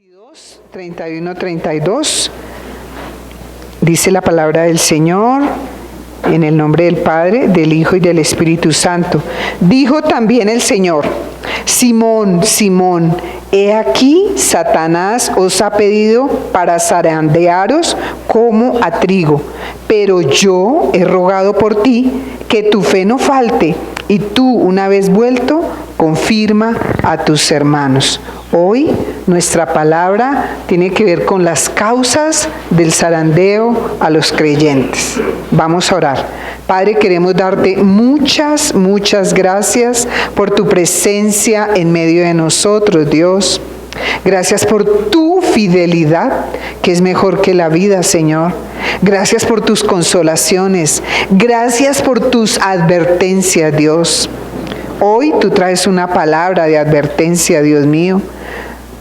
31-32 dice la palabra del Señor en el nombre del Padre, del Hijo y del Espíritu Santo. Dijo también el Señor: Simón, Simón, he aquí Satanás os ha pedido para zarandearos como a trigo, pero yo he rogado por ti que tu fe no falte, y tú, una vez vuelto, confirma a tus hermanos. Hoy nuestra palabra tiene que ver con las causas del zarandeo a los creyentes. Vamos a orar. Padre, queremos darte muchas gracias por tu presencia en medio de nosotros, Dios. Gracias por tu fidelidad, que es mejor que la vida, Señor. Gracias por tus consolaciones. Gracias por tus advertencias, Dios. Hoy tú traes una palabra de advertencia, Dios mío.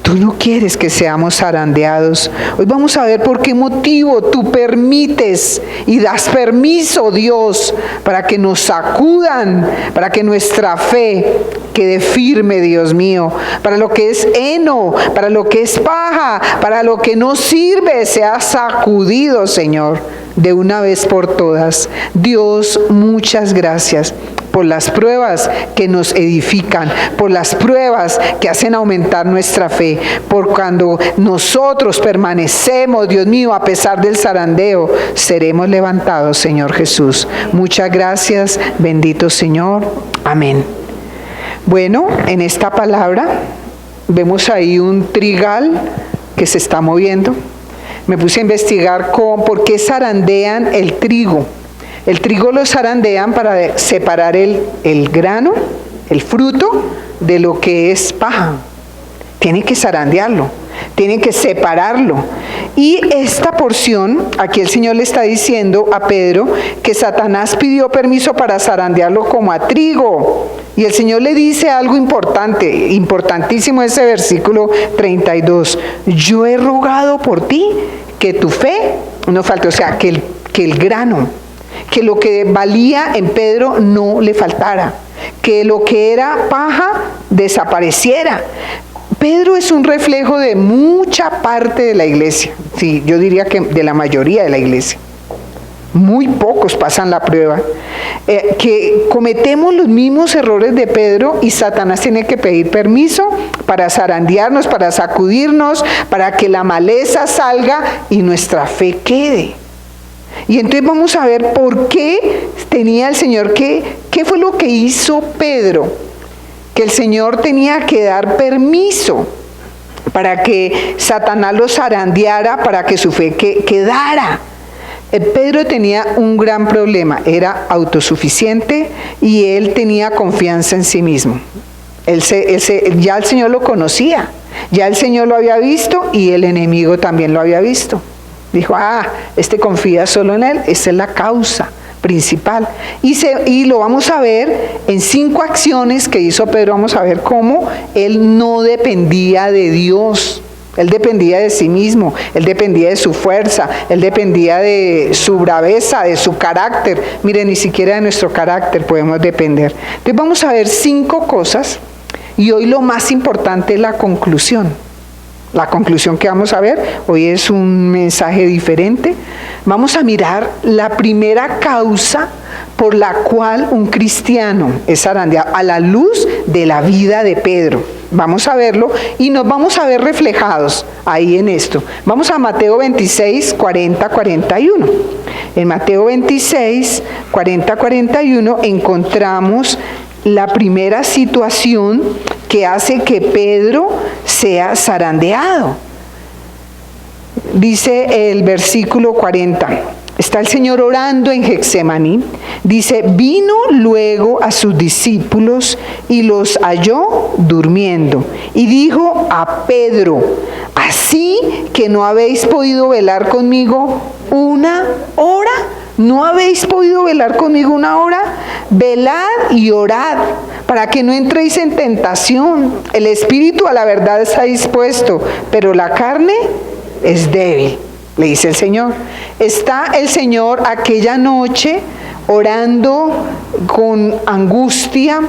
Tú no quieres que seamos zarandeados. Hoy vamos a ver por qué motivo tú permites y das permiso, Dios, para que nos sacudan, para que nuestra fe quede firme, Dios mío, para lo que es heno, para lo que es paja, para lo que no sirve, sea sacudido, Señor, de una vez por todas. Dios, muchas gracias por las pruebas que nos edifican, por las pruebas que hacen aumentar nuestra fe, por cuando nosotros permanecemos, Dios mío, a pesar del zarandeo, seremos levantados, Señor Jesús. Muchas gracias, bendito Señor. Amén. Bueno, en esta palabra vemos ahí un trigal que se está moviendo. Me puse a investigar por qué zarandean el trigo. El trigo lo zarandean para separar el grano, el fruto, de lo que es paja. Tienen que zarandearlo, tienen que separarlo. Y esta porción, aquí el Señor le está diciendo a Pedro que Satanás pidió permiso para zarandearlo como a trigo. Y el Señor le dice algo importante, importantísimo ese versículo 32. Yo he rogado por ti que tu fe no falte, o sea, que el grano, que lo que valía en Pedro no le faltara, que lo que era paja desapareciera. Pedro es un reflejo de mucha parte de la iglesia, sí, yo diría que de la mayoría de la iglesia. Muy pocos pasan la prueba, que cometemos los mismos errores de Pedro y Satanás tiene que pedir permiso para zarandearnos, para sacudirnos, para que la maleza salga y nuestra fe quede. Y entonces vamos a ver por qué tenía el Señor, qué fue lo que hizo Pedro, que el Señor tenía que dar permiso para que Satanás lo zarandeara, para que su fe quedara. Pedro tenía un gran problema, era autosuficiente y él tenía confianza en sí mismo. Ya el Señor lo conocía, ya el Señor lo había visto y el enemigo también lo había visto. Dijo, este confía solo en él, esa es la causa principal. Y lo vamos a ver en 5 acciones que hizo Pedro. Vamos a ver cómo él no dependía de Dios. Él dependía de sí mismo, él dependía de su fuerza, él dependía de su braveza, de su carácter. Mire, ni siquiera de nuestro carácter podemos depender. Entonces vamos a ver 5 cosas y hoy lo más importante es la conclusión. La conclusión que vamos a ver, hoy es un mensaje diferente. Vamos a mirar la primera causa por la cual un cristiano es zarandeado a la luz de la vida de Pedro. Vamos a verlo y nos vamos a ver reflejados ahí en esto. Vamos a Mateo 26, 40, 41. En Mateo 26, 40, 41 encontramos la primera situación que hace que Pedro sea zarandeado. Dice el versículo 40. Está el Señor orando en Getsemaní. Dice, vino luego a sus discípulos y los halló durmiendo. Y dijo a Pedro, ¿así que no habéis podido velar conmigo una hora? ¿No habéis podido velar conmigo una hora? Velad y orad, para que no entréis en tentación. El espíritu a la verdad está dispuesto, pero la carne es débil. Le dice el Señor. Está el Señor aquella noche orando con angustia,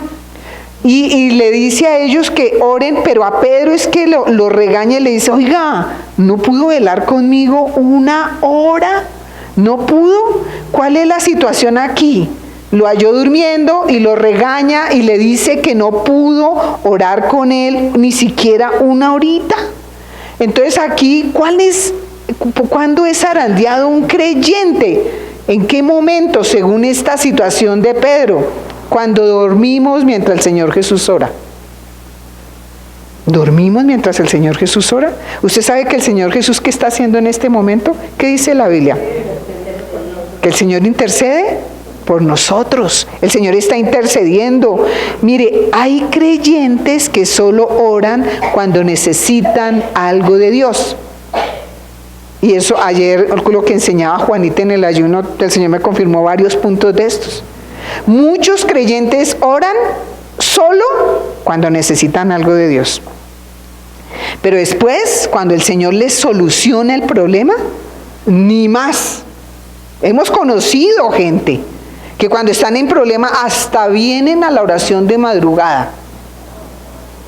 y le dice a ellos que oren, pero a Pedro es que lo regaña y le dice, oiga, ¿no pudo velar conmigo 1 hora? ¿No pudo? ¿Cuál es la situación aquí? Lo halló durmiendo y lo regaña y le dice que no pudo orar con él ni siquiera 1 horita. Entonces aquí, ¿cuándo es zarandeado un creyente? ¿En qué momento, según esta situación de Pedro? Cuando dormimos mientras el Señor Jesús ora. ¿Dormimos mientras el Señor Jesús ora? ¿Usted sabe que el Señor Jesús qué está haciendo en este momento? ¿Qué dice la Biblia? Que el Señor intercede por nosotros. El Señor está intercediendo. Mire, hay creyentes que solo oran cuando necesitan algo de Dios. Y eso ayer, lo que enseñaba Juanita en el ayuno, el Señor me confirmó varios puntos de estos. Muchos creyentes oran solo cuando necesitan algo de Dios. Pero después, cuando el Señor les soluciona el problema, ni más. Hemos conocido gente que cuando están en problema hasta vienen a la oración de madrugada.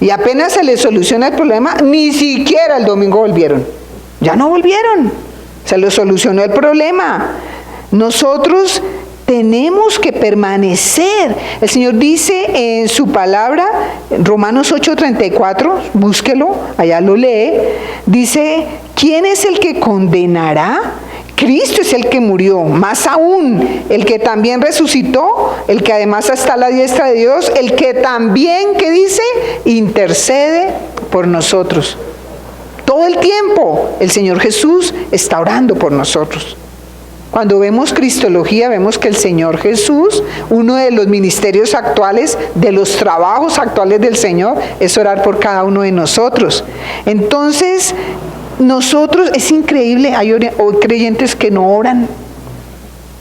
Y apenas se les soluciona el problema, ni siquiera el domingo volvieron. Ya no volvieron. Se les solucionó el problema. Nosotros tenemos que permanecer. El Señor dice en su palabra, Romanos 8:34, búsquelo, allá lo lee, dice, ¿quién es el que condenará? Cristo es el que murió, más aún, el que también resucitó, el que además está a la diestra de Dios, el que también, ¿qué dice? Intercede por nosotros. Todo el tiempo el Señor Jesús está orando por nosotros. Cuando vemos Cristología, vemos que el Señor Jesús, uno de los ministerios actuales, de los trabajos actuales del Señor, es orar por cada uno de nosotros. Entonces, nosotros, es increíble, hay creyentes que no oran.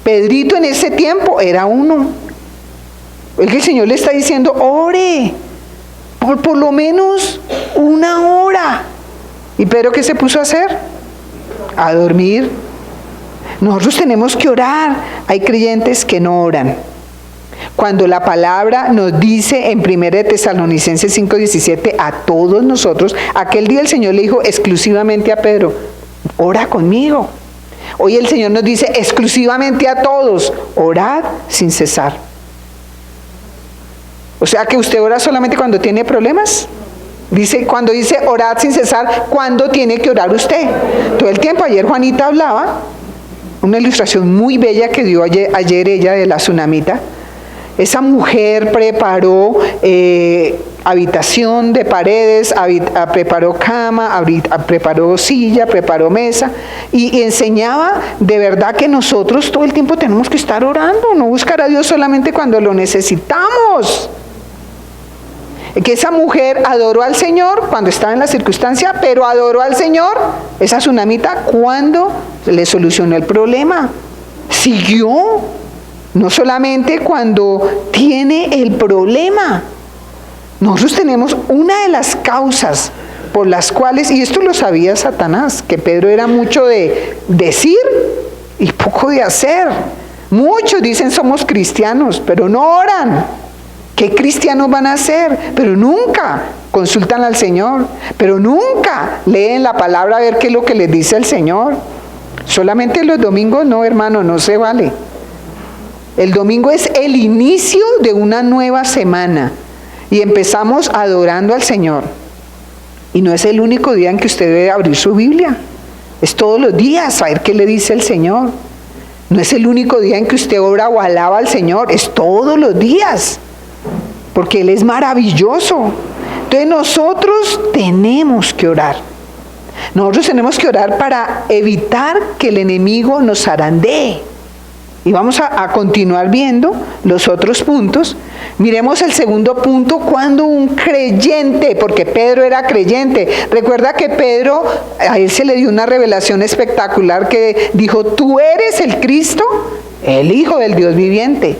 Pedrito en ese tiempo era uno. El Señor le está diciendo, ore, por lo menos 1 hora. ¿Y Pedro qué se puso a hacer? A dormir. Nosotros tenemos que orar. Hay creyentes que no oran. Cuando la palabra nos dice en 1 Tesalonicenses 5:17 a todos nosotros, aquel día el Señor le dijo exclusivamente a Pedro, ora conmigo. Hoy el Señor nos dice exclusivamente a todos, orad sin cesar. O sea que usted ora solamente cuando tiene problemas. Cuando dice orad sin cesar, ¿cuándo tiene que orar usted? Todo el tiempo. Ayer Juanita hablaba, una ilustración muy bella que dio ayer ella de la tsunamita. Esa mujer preparó habitación de paredes, preparó cama, preparó silla, preparó mesa y enseñaba de verdad que nosotros todo el tiempo tenemos que estar orando, no buscar a Dios solamente cuando lo necesitamos. Que esa mujer adoró al Señor cuando estaba en la circunstancia, pero adoró al Señor, esa tsunamita, cuando le solucionó el problema. Siguió, no solamente cuando tiene el problema. Nosotros tenemos una de las causas por las cuales, y esto lo sabía Satanás, que Pedro era mucho de decir y poco de hacer. Muchos dicen somos cristianos, pero no oran. ¿Qué cristianos van a ser? Pero nunca consultan al Señor, pero nunca leen la palabra a ver qué es lo que les dice el Señor. Solamente los domingos no, hermano, no se vale. El domingo es el inicio de una nueva semana y empezamos adorando al Señor. Y no es el único día en que usted debe abrir su Biblia, es todos los días saber qué le dice el Señor. No es el único día en que usted ora o alaba al Señor, es todos los días. Porque Él es maravilloso. Entonces nosotros tenemos que orar. Nosotros tenemos que orar para evitar que el enemigo nos zarandee. Y vamos a continuar viendo los otros puntos. Miremos el segundo punto, cuando un creyente, porque Pedro era creyente. Recuerda que Pedro, a él se le dio una revelación espectacular que dijo, tú eres el Cristo, el Hijo del Dios viviente.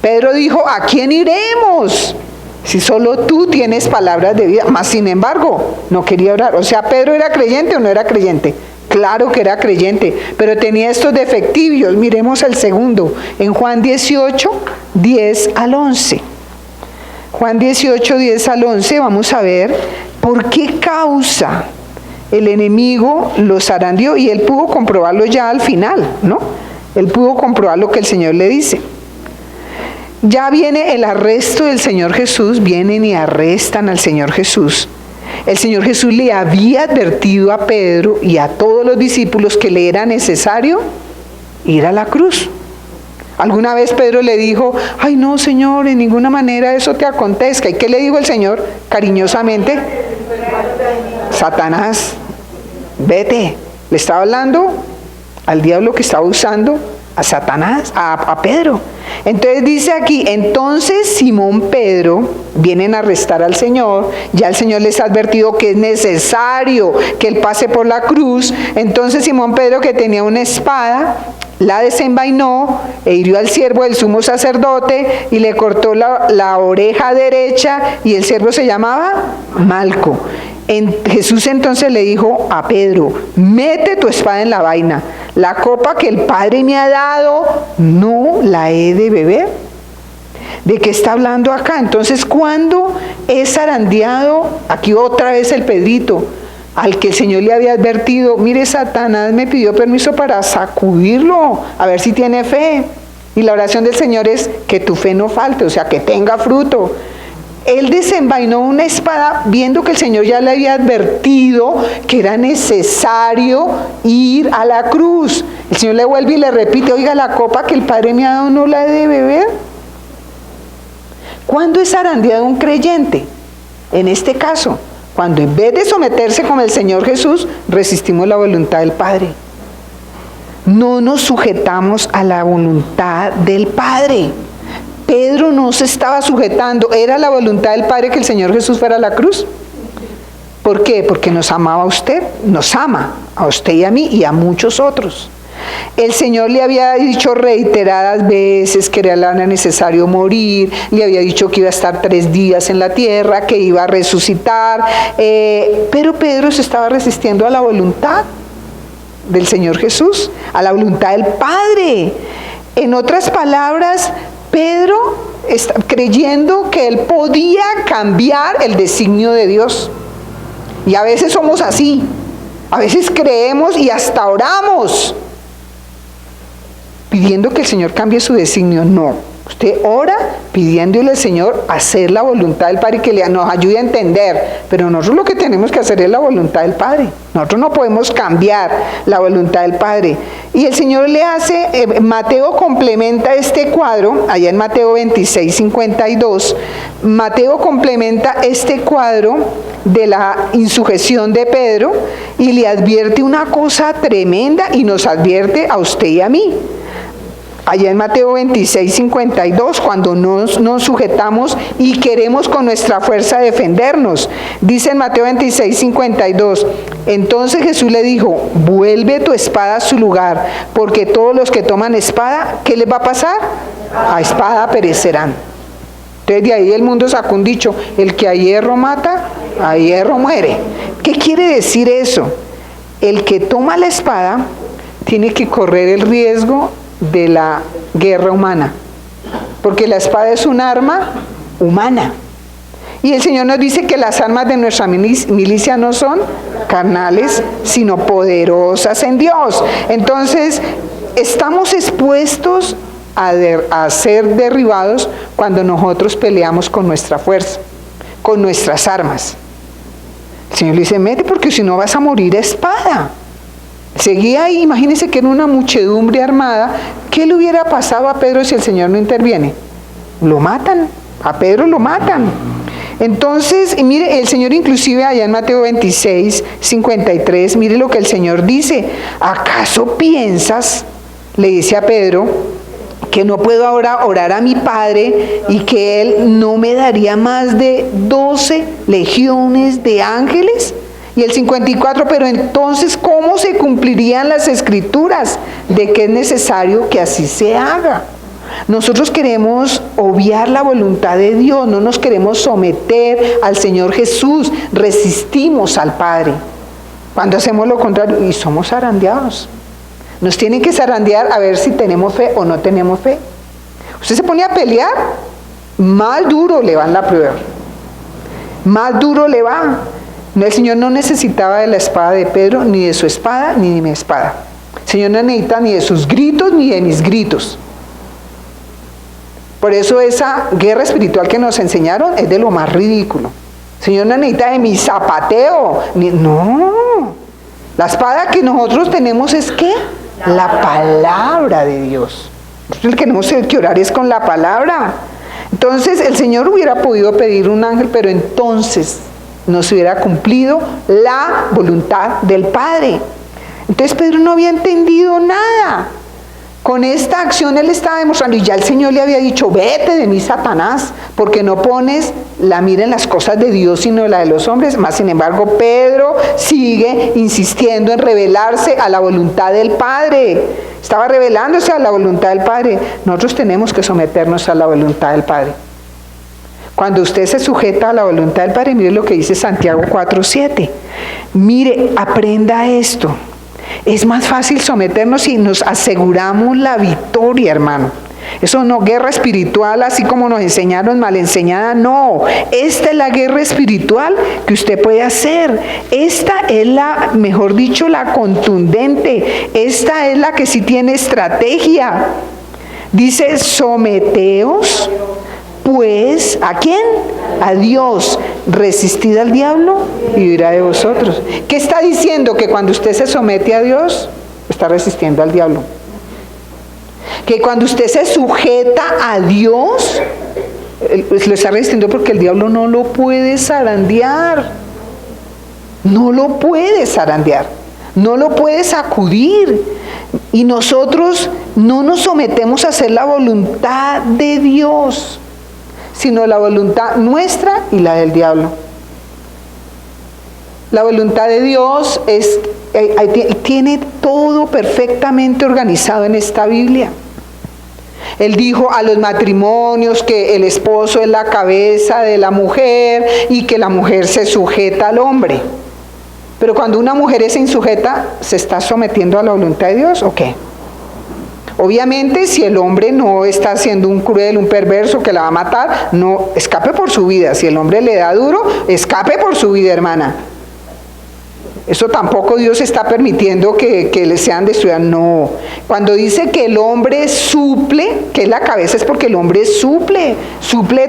Pedro dijo, ¿a quién iremos? Si solo tú tienes palabras de vida. Mas sin embargo, no quería orar. O sea, ¿Pedro era creyente o no era creyente? Claro que era creyente, pero tenía estos defectivos. Miremos el segundo, en Juan 18, 10 al 11. Juan 18, 10 al 11, vamos a ver por qué causa el enemigo los zarandeó, y él pudo comprobarlo ya al final, ¿no? Él pudo comprobar lo que el Señor le dice. Ya viene el arresto del Señor Jesús, vienen y arrestan al Señor Jesús. El Señor Jesús le había advertido a Pedro y a todos los discípulos que le era necesario ir a la cruz. Alguna vez Pedro le dijo: ay no, Señor, en ninguna manera eso te acontezca. ¿Y qué le dijo el Señor cariñosamente? Satanás, vete. Le estaba hablando al diablo que estaba usando a Satanás, a Pedro. Entonces dice aquí, entonces Simón Pedro, vienen a arrestar al Señor, ya el Señor les ha advertido que es necesario que Él pase por la cruz. Entonces Simón Pedro, que tenía una espada, la desenvainó e hirió al siervo del sumo sacerdote y le cortó la oreja derecha, y el siervo se llamaba Malco. Jesús entonces le dijo a Pedro: mete tu espada en la vaina, la copa que el Padre me ha dado, ¿no la he de beber? ¿De qué está hablando acá? Entonces, ¿cuándo es zarandeado? Aquí otra vez el Pedrito, al que el Señor le había advertido: mire, Satanás me pidió permiso para sacudirlo, a ver si tiene fe. Y la oración del Señor es que tu fe no falte, o sea, que tenga fruto. Él desenvainó una espada viendo que el Señor ya le había advertido que era necesario ir a la cruz. El Señor le vuelve y le repite: oiga, la copa que el Padre me ha dado, ¿no la he de beber? ¿Cuándo es zarandeado un creyente? En este caso, cuando en vez de someterse con el Señor Jesús, resistimos la voluntad del Padre. No nos sujetamos a la voluntad del Padre. Pedro no se estaba sujetando, era la voluntad del Padre que el Señor Jesús fuera a la cruz. ¿Por qué? Porque nos amaba a usted, nos ama a usted y a mí y a muchos otros. El Señor le había dicho reiteradas veces que era necesario morir, le había dicho que iba a estar 3 días en la tierra, que iba a resucitar, pero Pedro se estaba resistiendo a la voluntad del Señor Jesús, a la voluntad del Padre. En otras palabras, Pedro está creyendo que él podía cambiar el designio de Dios. Y a veces somos así, a veces creemos y hasta oramos pidiendo que el Señor cambie su designio. No, usted ora pidiéndole al Señor hacer la voluntad del Padre y que nos ayude a entender, pero nosotros lo que tenemos que hacer es la voluntad del Padre. Nosotros no podemos cambiar la voluntad del Padre. Y el Señor le hace, Mateo complementa este cuadro, allá en Mateo 26, 52, Mateo complementa este cuadro de la insujeción de Pedro y le advierte una cosa tremenda, y nos advierte a usted y a mí. Allá en Mateo 26, 52, cuando nos sujetamos y queremos con nuestra fuerza defendernos. Dice en Mateo 26, 52, entonces Jesús le dijo: vuelve tu espada a su lugar, porque todos los que toman espada, ¿qué les va a pasar? A espada perecerán. Entonces de ahí el mundo sacó un dicho: el que a hierro mata, a hierro muere. ¿Qué quiere decir eso? El que toma la espada tiene que correr el riesgo de la guerra humana, porque la espada es un arma humana, y el Señor nos dice que las armas de nuestra milicia no son carnales, sino poderosas en Dios. Entonces estamos expuestos a ser derribados cuando nosotros peleamos con nuestra fuerza, con nuestras armas. El Señor le dice: mete, porque si no vas a morir a espada. Seguía ahí, imagínense que era una muchedumbre armada. ¿Qué le hubiera pasado a Pedro si el Señor no interviene? Lo matan, a Pedro lo matan. Entonces, y mire, el Señor inclusive allá en Mateo 26, 53, mire lo que el Señor dice: ¿acaso piensas, le dice a Pedro, que no puedo ahora orar a mi Padre y que Él no me daría más de 12 legiones de ángeles? Y el 54, pero entonces, ¿cómo se cumplirían las Escrituras de que es necesario que así se haga? Nosotros queremos obviar la voluntad de Dios, no nos queremos someter al Señor Jesús, resistimos al Padre. Cuando hacemos lo contrario, y somos zarandeados. Nos tienen que zarandear a ver si tenemos fe o no tenemos fe. Usted se pone a pelear más duro le va en la prueba. Más duro le va. El Señor no necesitaba de la espada de Pedro, ni de su espada, ni de mi espada. El Señor no necesita ni de sus gritos, ni de mis gritos. Por eso esa guerra espiritual que nos enseñaron es de lo más ridículo. El Señor no necesita de mi zapateo. No. La espada que nosotros tenemos es ¿qué? La palabra de Dios. Nosotros tenemos que orar es con la palabra. Entonces el Señor hubiera podido pedir un ángel, pero entonces no se hubiera cumplido la voluntad del Padre. Entonces Pedro no había entendido nada. Con esta acción él estaba demostrando, y ya el Señor le había dicho, vete de mí, Satanás, porque no pones la mira en las cosas de Dios, sino en la de los hombres. Más sin embargo, Pedro sigue insistiendo en revelarse a la voluntad del Padre. Estaba revelándose a la voluntad del Padre. Nosotros tenemos que someternos a la voluntad del Padre. Cuando usted se sujeta a la voluntad del Padre, mire lo que dice Santiago 4:7. Mire, aprenda esto. Es más fácil someternos si nos aseguramos la victoria, hermano. Eso no, guerra espiritual, así como nos enseñaron mal enseñada, no. Esta es la guerra espiritual que usted puede hacer. Esta es la, mejor dicho, la contundente. Esta es la que sí tiene estrategia. Dice, someteos, pues, ¿a quién? A Dios. Resistid al diablo y huirá de vosotros. ¿Qué está diciendo? Que cuando usted se somete a Dios, está resistiendo al diablo. Que cuando usted se sujeta a Dios, lo está resistiendo porque el diablo no lo puede zarandear. No lo puede zarandear. No lo puede sacudir. Y nosotros no nos sometemos a hacer la voluntad de Dios, sino la voluntad nuestra y la del diablo. La voluntad de Dios tiene todo perfectamente organizado en esta Biblia. Él dijo a los matrimonios que el esposo es la cabeza de la mujer y que la mujer se sujeta al hombre. Pero cuando una mujer es insujeta, ¿se está sometiendo a la voluntad de Dios o qué? Obviamente, si el hombre no está siendo un cruel, un perverso que la va a matar, no, escape por su vida. Si el hombre le da duro, escape por su vida, hermana. Eso tampoco Dios está permitiendo que le sean destruidas, no. Cuando dice que el hombre suple, que es la cabeza, es porque el hombre suple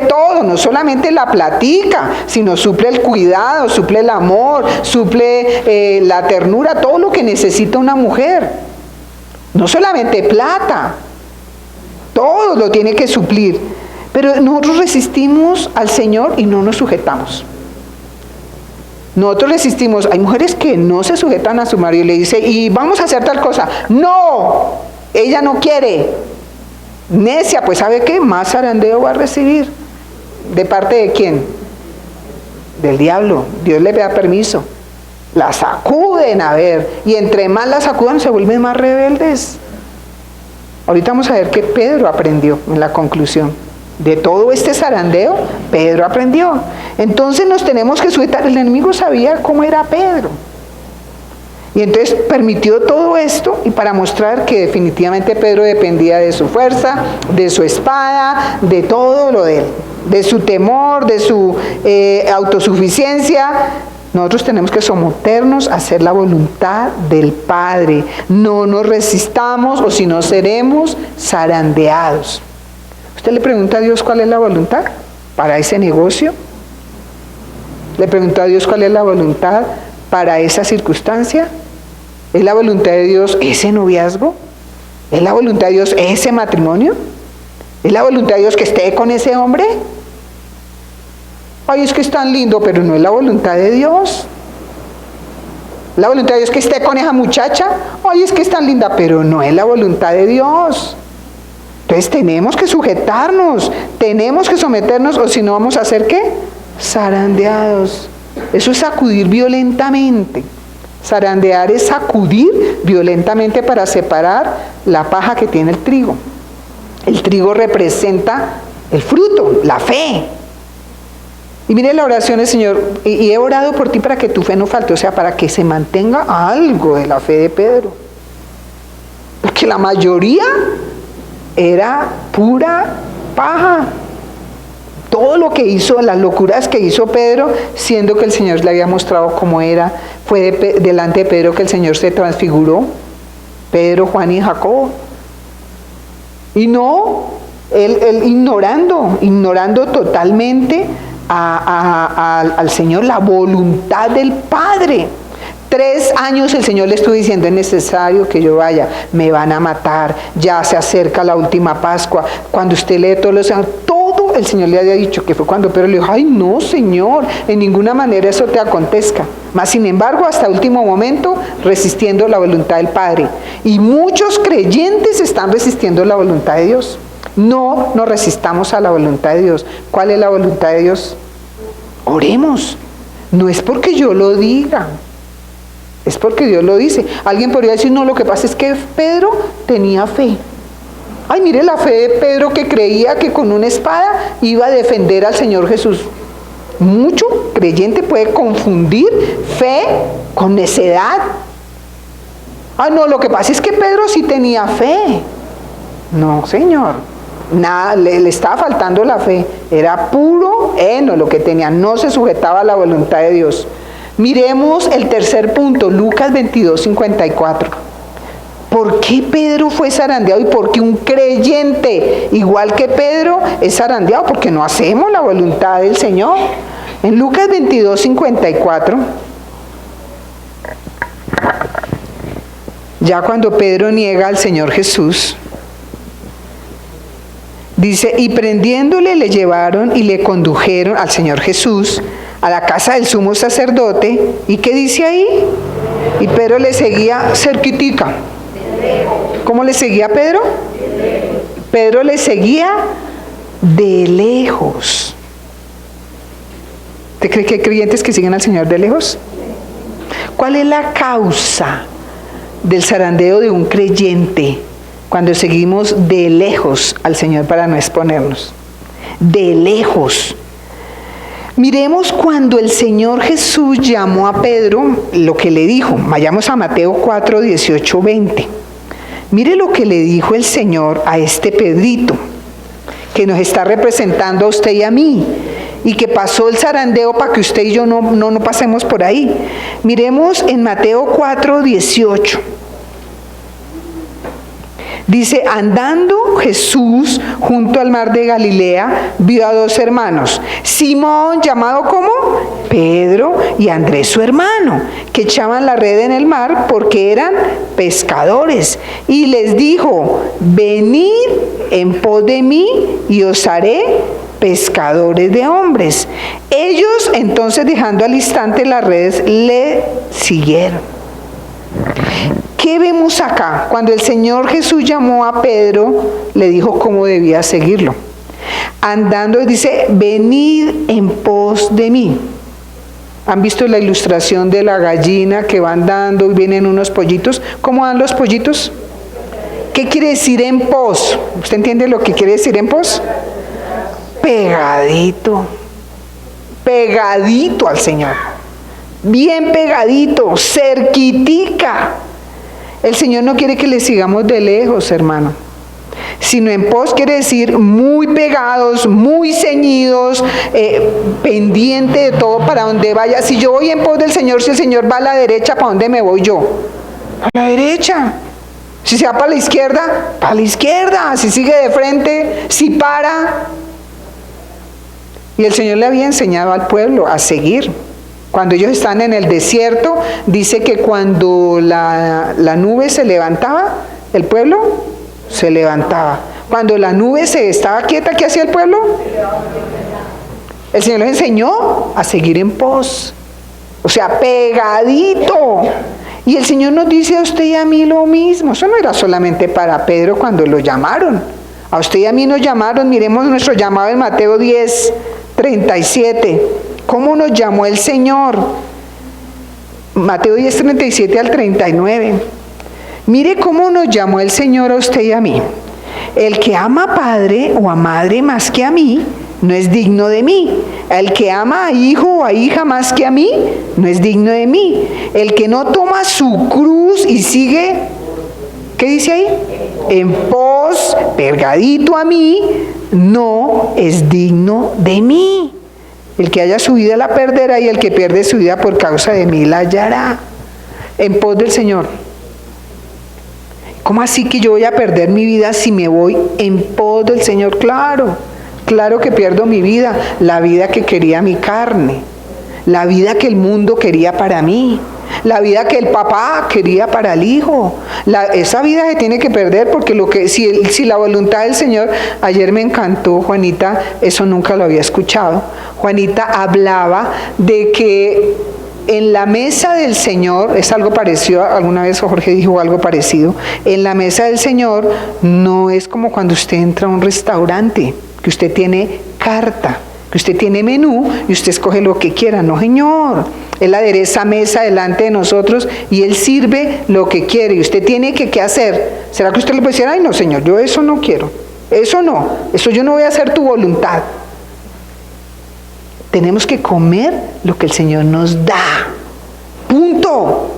todo, no solamente la platica, sino suple el cuidado, suple el amor, suple la ternura, todo lo que necesita una mujer. No solamente plata, todo lo tiene que suplir. Pero nosotros resistimos al Señor y no nos sujetamos. Nosotros resistimos. Hay mujeres que no se sujetan a su marido y le dice, y vamos a hacer tal cosa. No, ella no quiere. Necia, pues ¿sabe qué? Más zarandeo va a recibir. ¿De parte de quién? Del diablo. Dios le da permiso. La sacuden, a ver, y entre más la sacudan se vuelven más rebeldes. Ahorita vamos a ver qué Pedro aprendió en la conclusión. De todo este zarandeo, Pedro aprendió. Entonces nos tenemos que sujetar. El enemigo sabía cómo era Pedro. Y entonces permitió todo esto y para mostrar que definitivamente Pedro dependía de su fuerza, de su espada, de todo lo de él, de su temor, de su autosuficiencia. Nosotros tenemos que someternos a hacer la voluntad del Padre. No nos resistamos o si no seremos zarandeados. Usted le pregunta a Dios cuál es la voluntad para ese negocio. Le preguntó a Dios cuál es la voluntad para esa circunstancia. ¿Es la voluntad de Dios ese noviazgo? ¿Es la voluntad de Dios ese matrimonio? ¿Es la voluntad de Dios que esté con ese hombre? Ay, es que es tan lindo, pero no es la voluntad de Dios. La voluntad de Dios que esté con esa muchacha. Ay, es que es tan linda, pero no es la voluntad de Dios. Entonces tenemos que sujetarnos, tenemos que someternos, o si no vamos a hacer ¿qué? Zarandeados. Eso es sacudir violentamente. Zarandear es sacudir violentamente para separar la paja que tiene el trigo. El trigo representa el fruto, la fe. Y mire la oración del Señor, y he orado por ti para que tu fe no falte, o sea, para que se mantenga algo de la fe de Pedro. Porque la mayoría era pura paja. todo lo que hizo, las locuras que hizo Pedro, siendo que el Señor le había mostrado cómo era. Fue delante de Pedro que el Señor se transfiguró, Pedro, Juan y Jacobo. Y no, él ignorando totalmente al Señor, la voluntad del Padre. 3 años el Señor le estuvo diciendo: es necesario que yo vaya, me van a matar, ya se acerca la última Pascua. Cuando usted lee todo el Señor le había dicho, que fue cuando Pedro le dijo: ay no, Señor, en ninguna manera eso te acontezca. Mas sin embargo, hasta último momento, resistiendo la voluntad del Padre. Y muchos creyentes están resistiendo la voluntad de Dios. No nos resistamos a la voluntad de Dios. ¿Cuál es la voluntad de Dios? Oremos. No es porque yo lo diga, es porque Dios lo dice. Alguien podría decir: no, lo que pasa es que Pedro tenía fe. Ay, mire la fe de Pedro, que creía que con una espada iba a defender al Señor Jesús. Mucho creyente puede confundir fe con necedad. Ah, no, lo que pasa es que Pedro sí tenía fe. No, Señor. Nada, le estaba faltando la fe. Era puro heno lo que tenía. No se sujetaba a la voluntad de Dios. Miremos el tercer punto, Lucas 22:54. ¿Por qué Pedro fue zarandeado y por qué un creyente igual que Pedro es zarandeado? Porque no hacemos la voluntad del Señor. En Lucas 22:54, ya cuando Pedro niega al Señor Jesús, dice: y prendiéndole le llevaron y le condujeron al Señor Jesús a la casa del sumo sacerdote. ¿Y qué dice ahí? Y Pedro le seguía cerquitica. ¿Cómo le seguía a Pedro? Pedro le seguía de lejos. ¿Usted cree que hay creyentes que siguen al Señor de lejos? ¿Cuál es la causa del zarandeo de un creyente cuando seguimos de lejos al Señor para no exponernos? De lejos. Miremos cuando el Señor Jesús llamó a Pedro, lo que le dijo. Vayamos a Mateo 4, 18, 20. Mire lo que le dijo el Señor a este Pedrito, que nos está representando a usted y a mí, y que pasó el zarandeo para que usted y yo no pasemos por ahí. Miremos en Mateo 4, 18. Dice: andando Jesús junto al mar de Galilea, vio a 2 hermanos, Simón, llamado como Pedro, y Andrés su hermano, que echaban la red en el mar porque eran pescadores. Y les dijo: venid en pos de mí y os haré pescadores de hombres. Ellos entonces, dejando al instante las redes, le siguieron. ¿Qué vemos acá? Cuando el Señor Jesús llamó a Pedro, le dijo cómo debía seguirlo. Andando, dice: venid en pos de mí. ¿Han visto la ilustración de la gallina que va andando y vienen unos pollitos? ¿Cómo van los pollitos? ¿Qué quiere decir en pos? ¿Usted entiende lo que quiere decir en pos? Pegadito. Pegadito al Señor. Bien pegadito, cerquitica. El Señor no quiere que le sigamos de lejos, hermano, sino en pos quiere decir muy pegados, muy ceñidos, pendiente de todo para donde vaya. Si yo voy en pos del Señor, si el Señor va a la derecha, ¿para dónde me voy yo? A la derecha. Si se va para la izquierda, para la izquierda. Si sigue de frente, si para. Y el Señor le había enseñado al pueblo a seguir. Cuando ellos están en el desierto, dice que cuando la nube se levantaba, el pueblo se levantaba. Cuando la nube se estaba quieta, ¿qué hacía el pueblo? El Señor les enseñó a seguir en pos. O sea, pegadito. Y el Señor nos dice a usted y a mí lo mismo. Eso no era solamente para Pedro cuando lo llamaron. A usted y a mí nos llamaron. Miremos nuestro llamado en Mateo 10, 37. ¿Cómo nos llamó el Señor? Mateo 10, 37 al 39. Mire cómo nos llamó el Señor a usted y a mí. El que ama a padre o a madre más que a mí, no es digno de mí. El que ama a hijo o a hija más que a mí, no es digno de mí. El que no toma su cruz y sigue, ¿qué dice ahí? En pos, pegadito a mí, no es digno de mí. El que haya su vida la perderá, y el que pierde su vida por causa de mí la hallará. En pos del Señor. ¿Cómo así que yo voy a perder mi vida si me voy en pos del Señor? Claro, claro que pierdo mi vida, la vida que quería mi carne, la vida que el mundo quería para mí, la vida que el papá quería para el hijo. Esa vida se tiene que perder, porque si la voluntad del Señor, ayer me encantó Juanita, eso nunca lo había escuchado. Juanita hablaba de que en la mesa del Señor, es algo parecido, alguna vez Jorge dijo algo parecido, en la mesa del Señor no es como cuando usted entra a un restaurante, que usted tiene carta, que usted tiene menú y usted escoge lo que quiera. No, Señor, Él adereza mesa delante de nosotros y Él sirve lo que quiere, y usted tiene que ¿qué hacer? ¿Será que usted le puede decir, ay no Señor, yo eso no quiero, eso no, eso yo no voy a hacer tu voluntad? Tenemos que comer lo que el Señor nos da. Punto.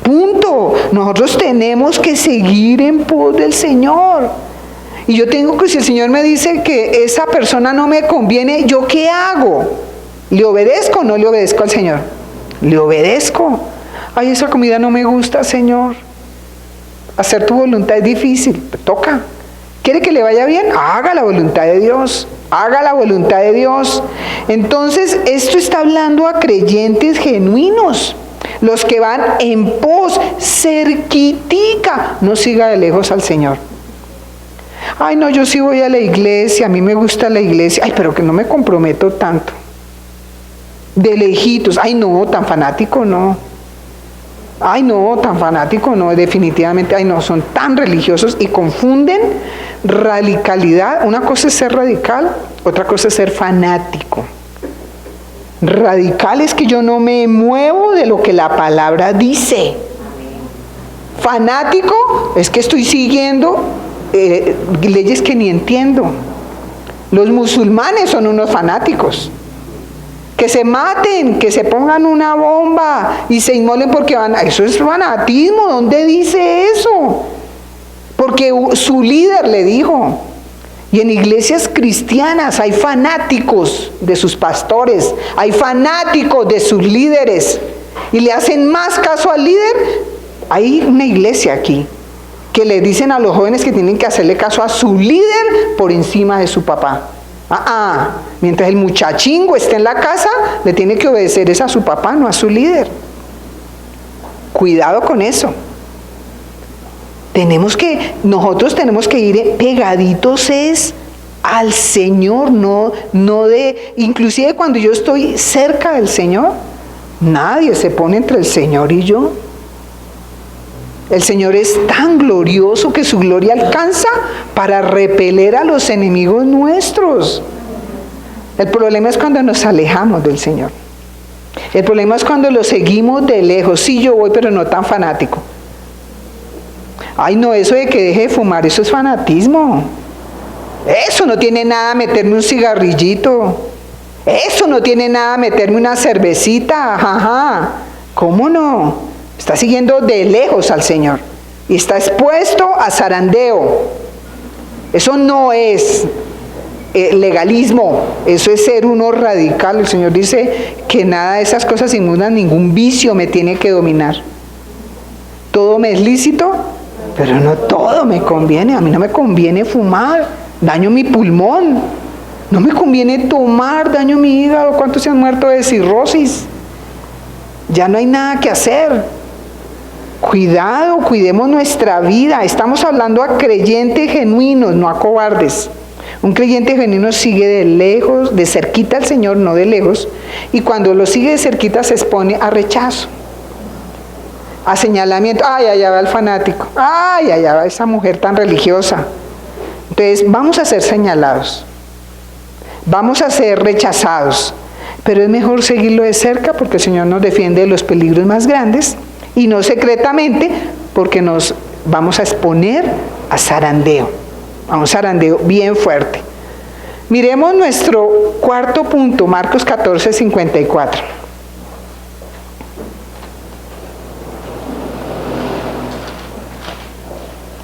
Punto. Nosotros tenemos que seguir en pos del Señor. Y yo tengo que, si el Señor me dice que esa persona no me conviene, ¿yo qué hago? ¿Le obedezco o no le obedezco al Señor? Le obedezco. Ay, esa comida no me gusta, Señor. Hacer tu voluntad es difícil, toca. ¿Quiere que le vaya bien? Haga la voluntad de Dios. Haga la voluntad de Dios. Entonces, esto está hablando a creyentes genuinos. Los que van en pos, cerquitica. No siga de lejos al Señor. Ay, no, yo sí voy a la iglesia, a mí me gusta la iglesia. Ay, pero que no me comprometo tanto. De lejitos. Ay, no, tan fanático no. Ay, no, tan fanático no, definitivamente. Ay, no, son tan religiosos y confunden radicalidad. Una cosa es ser radical, otra cosa es ser fanático. Radical es que yo no me muevo de lo que la palabra dice. Fanático es que estoy siguiendo leyes que ni entiendo. Los musulmanes son unos fanáticos. Que se maten, que se pongan una bomba y se inmolen porque van a... Eso es fanatismo. ¿Dónde dice eso? Porque su líder le dijo. Y en iglesias cristianas hay fanáticos de sus pastores, hay fanáticos de sus líderes, y le hacen más caso al líder. Hay una iglesia aquí que le dicen a los jóvenes que tienen que hacerle caso a su líder por encima de su papá. Mientras el muchachingo esté en la casa, le tiene que obedecer es a su papá, no a su líder. Cuidado con eso. Nosotros tenemos que ir pegaditos al Señor, inclusive cuando yo estoy cerca del Señor, nadie se pone entre el Señor y yo. El Señor es tan glorioso que su gloria alcanza para repeler a los enemigos nuestros. El problema es cuando nos alejamos del Señor. El problema es cuando lo seguimos de lejos. Sí, yo voy, pero no tan fanático. Ay, no, eso de que deje de fumar, eso es fanatismo. Eso no tiene nada meterme un cigarrillito. Eso no tiene nada meterme una cervecita. Ajá. ¿Cómo no? Está siguiendo de lejos al Señor y está expuesto a zarandeo. Eso no es legalismo, eso es ser uno radical. El Señor dice que nada de esas cosas inmundas, ningún vicio me tiene que dominar. Todo me es lícito, pero no todo me conviene. A mí no me conviene fumar, daño mi pulmón. No me conviene tomar, daño mi hígado. ¿Cuántos se han muerto de cirrosis? Ya no hay nada que hacer. Cuidado, cuidemos nuestra vida. Estamos hablando a creyentes genuinos, no a cobardes. Un creyente genuino sigue de lejos, de cerquita al Señor, no de lejos. Y cuando lo sigue de cerquita se expone a rechazo, a señalamiento. Ay, allá va el fanático. Ay, allá va esa mujer tan religiosa. Entonces, vamos a ser señalados. Vamos a ser rechazados. Pero es mejor seguirlo de cerca porque el Señor nos defiende de los peligros más grandes. Y no secretamente, porque nos vamos a exponer a zarandeo, a un zarandeo bien fuerte. Miremos nuestro cuarto punto, Marcos 14, 54.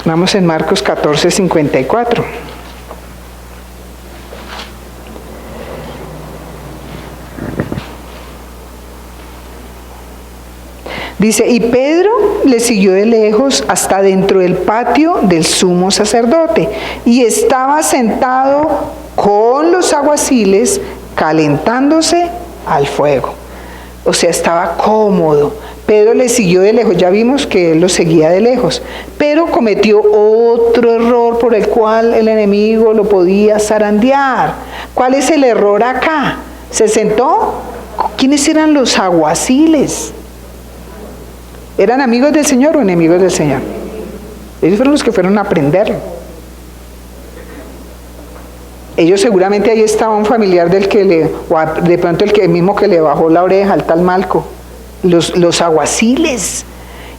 Vamos en Marcos 14, 54. Dice, y Pedro le siguió de lejos hasta dentro del patio del sumo sacerdote, y estaba sentado con los aguaciles calentándose al fuego. O sea, estaba cómodo. Pedro le siguió de lejos, ya vimos que él lo seguía de lejos, pero cometió otro error por el cual el enemigo lo podía zarandear. ¿Cuál es el error acá? Se sentó. ¿Quiénes eran los aguaciles? ¿Eran amigos del Señor o enemigos del Señor? Ellos fueron los que fueron a aprenderlo. Ellos seguramente ahí estaba un familiar del que o de pronto el mismo que le bajó la oreja al tal Malco. Los aguaciles.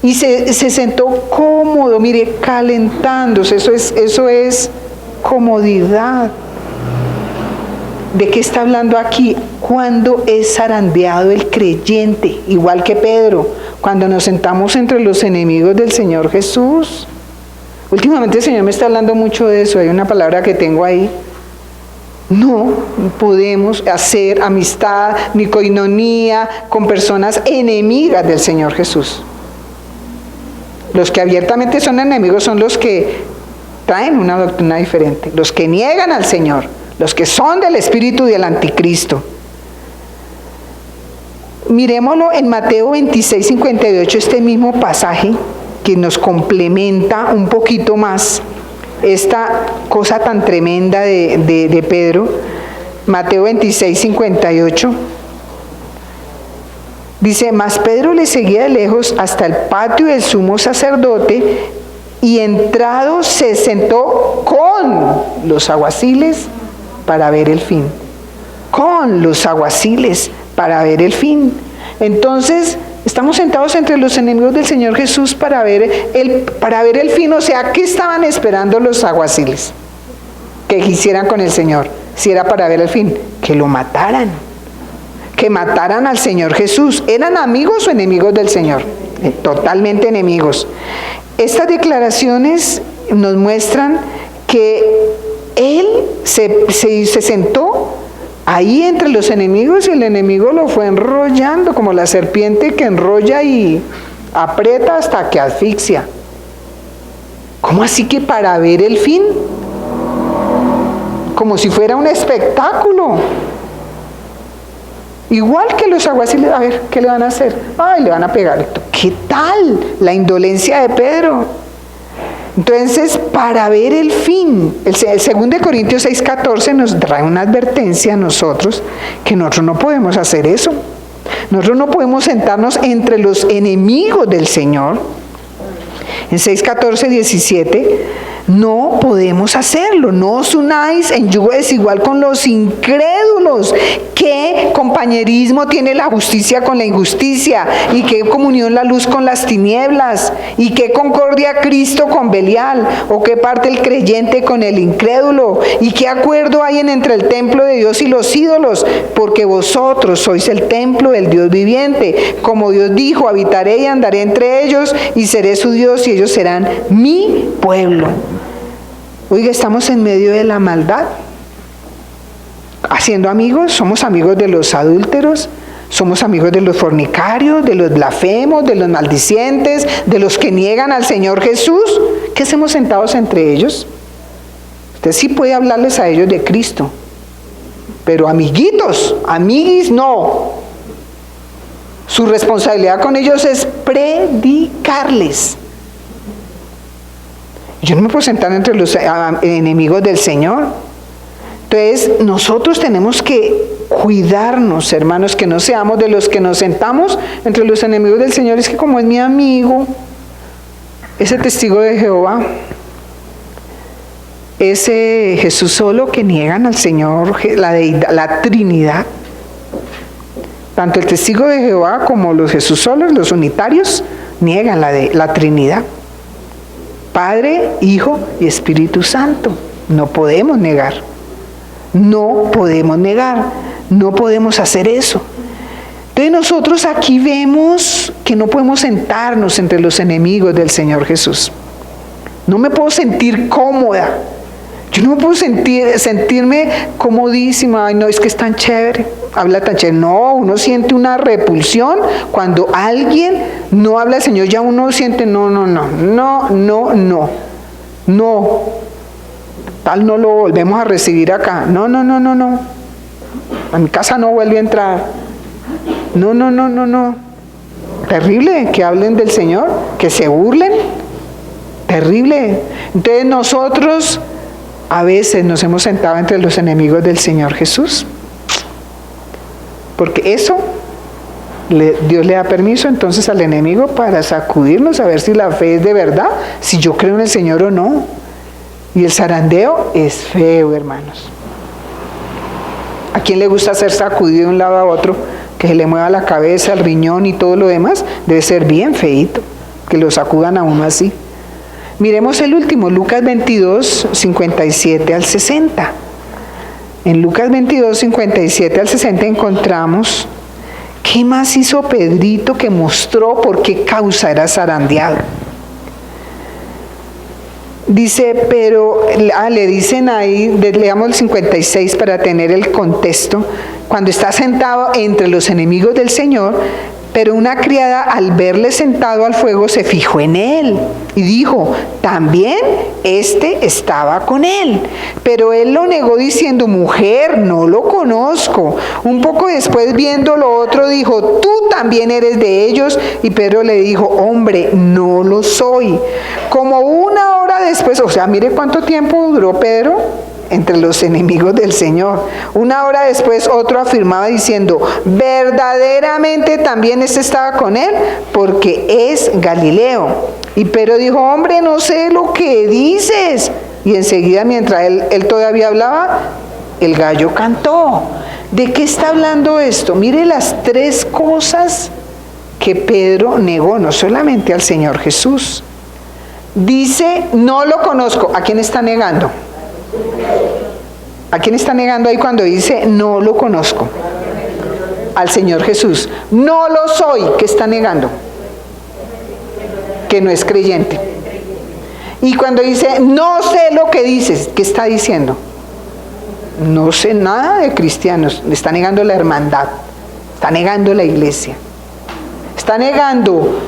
Y se sentó cómodo, mire, calentándose. Eso es comodidad. ¿De qué está hablando aquí? Cuando es zarandeado el creyente, igual que Pedro, cuando nos sentamos entre los enemigos del Señor Jesús. Últimamente el Señor me está hablando mucho de eso, hay una palabra que tengo ahí. No podemos hacer amistad ni coinonía con personas enemigas del Señor Jesús. Los que abiertamente son enemigos son los que traen una doctrina diferente, los que niegan al Señor, los que son del espíritu del anticristo. Miremoslo en Mateo 26, 58, este mismo pasaje que nos complementa un poquito más esta cosa tan tremenda de Pedro. Mateo 26, 58. Dice, mas Pedro le seguía de lejos hasta el patio del sumo sacerdote, y entrado se sentó con los aguaciles para ver el fin. Con los aguaciles para ver el fin. Entonces, estamos sentados entre los enemigos del Señor Jesús para ver el fin. O sea, ¿qué estaban esperando los aguaciles? Que hicieran con el Señor. Si era para ver el fin, que lo mataran. Que mataran al Señor Jesús. ¿Eran amigos o enemigos del Señor? Totalmente enemigos. Estas declaraciones nos muestran que él se sentó ahí entre los enemigos, y el enemigo lo fue enrollando como la serpiente que enrolla y aprieta hasta que asfixia. ¿Cómo así que para ver el fin? Como si fuera un espectáculo. Igual que los aguaciles, a ver, ¿qué le van a hacer? Ay, le van a pegar. ¿Qué tal la indolencia de Pedro? Entonces, para ver el fin, el 2 Corintios 6:14 nos trae una advertencia a nosotros, que nosotros no podemos hacer eso. Nosotros no podemos sentarnos entre los enemigos del Señor. En 6:14, 17, no podemos hacerlo. No os unáis en yugo desigual con los incrédulos. ¿Qué compañerismo tiene la justicia con la injusticia? ¿Y qué comunión la luz con las tinieblas? ¿Y qué concordia Cristo con Belial? ¿O qué parte el creyente con el incrédulo? ¿Y qué acuerdo hay entre el templo de Dios y los ídolos? Porque vosotros sois el templo del Dios viviente. Como Dios dijo, habitaré y andaré entre ellos, y seré su Dios, y ellos serán mi pueblo. Oiga, estamos en medio de la maldad, haciendo amigos. Somos amigos de los adúlteros, somos amigos de los fornicarios, de los blasfemos, de los maldicientes, de los que niegan al Señor Jesús. ¿Qué hacemos sentados entre ellos? Usted sí puede hablarles a ellos de Cristo, pero amiguitos, amiguis no. Su responsabilidad con ellos es predicarles. Yo no me puedo sentar entre los enemigos del Señor. Entonces, nosotros tenemos que cuidarnos, hermanos, que no seamos de los que nos sentamos entre los enemigos del Señor. Es que como es mi amigo, ese testigo de Jehová, ese Jesús solo, que niegan al Señor, la Trinidad. Tanto el testigo de Jehová como los Jesús solos, los unitarios, niegan la Trinidad. Padre, Hijo y Espíritu Santo. No podemos negar. No podemos negar. No podemos hacer eso. Entonces nosotros aquí vemos que no podemos sentarnos entre los enemigos del Señor Jesús. No me puedo sentir cómoda Yo no puedo sentirme comodísima. Ay, no, es que es tan chévere, habla tan chévere. No, uno siente una repulsión cuando alguien no habla del Señor, ya uno siente, no, tal no lo volvemos a recibir acá. No. A mi casa no vuelve a entrar. No. Terrible que hablen del Señor, que se burlen. Terrible. Entonces nosotros a veces nos hemos sentado entre los enemigos del Señor Jesús. Porque eso, Dios le da permiso entonces al enemigo para sacudirnos a ver si la fe es de verdad, si yo creo en el Señor o no. Y el zarandeo es feo, hermanos. ¿A quién le gusta ser sacudido de un lado a otro? Que se le mueva la cabeza, el riñón y todo lo demás. Debe ser bien feíto que lo sacudan a uno así. Miremos el último, Lucas 22, 57 al 60. En Lucas 22, 57 al 60 encontramos qué más hizo Pedrito que mostró por qué causa era zarandeado. Dice, pero, le dicen ahí, leamos el 56 para tener el contexto, cuando está sentado entre los enemigos del Señor, pero una criada al verle sentado al fuego se fijó en él y dijo, también este estaba con él. Pero él lo negó diciendo, mujer, no lo conozco. Un poco después viendo lo otro dijo, tú también eres de ellos. Y Pedro le dijo, hombre, no lo soy. Como una hora después, o sea, mire cuánto tiempo duró Pedro entre los enemigos del Señor. Una hora después otro afirmaba diciendo, verdaderamente también este estaba con él, porque es Galileo. Y Pedro dijo, hombre, no sé lo que dices. Y enseguida, mientras él todavía hablaba, el gallo cantó. ¿De qué está hablando esto? Mire las tres cosas que Pedro negó, no solamente al Señor Jesús. Dice, no lo conozco. ¿A quién está negando? ¿A quién está negando ahí cuando dice no lo conozco? Al Señor Jesús. No lo soy. ¿Qué está negando? Que no es creyente. Y cuando dice no sé lo que dices, ¿qué está diciendo? No sé nada de cristianos. Le está negando la hermandad. Está negando la iglesia. Está negando